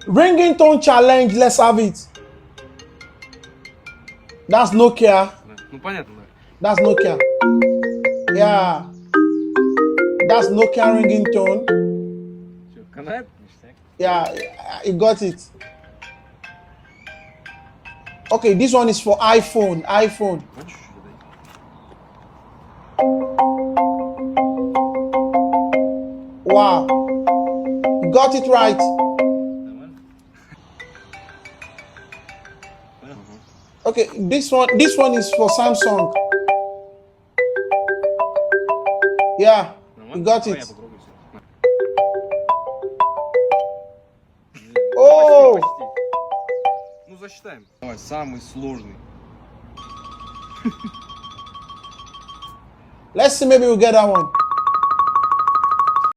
Ringtone challenge, let's have it. That's Nokia. Ну понятно, да. That's Nokia. Yeah. That's Nokia ringtone. Что, канает? Ништяк. Yeah, you got it. Okay, this one is for iPhone. iPhone. Вот чуть-чуть дай. Wow. You got it right. Нормально? Понял? Okay, this one is for Samsung. Yeah, you got Давай я it. попробую всё. На. Oh, Почти. Ну засчитаем. Давай, самый сложный. let's see, maybe we'll get that one.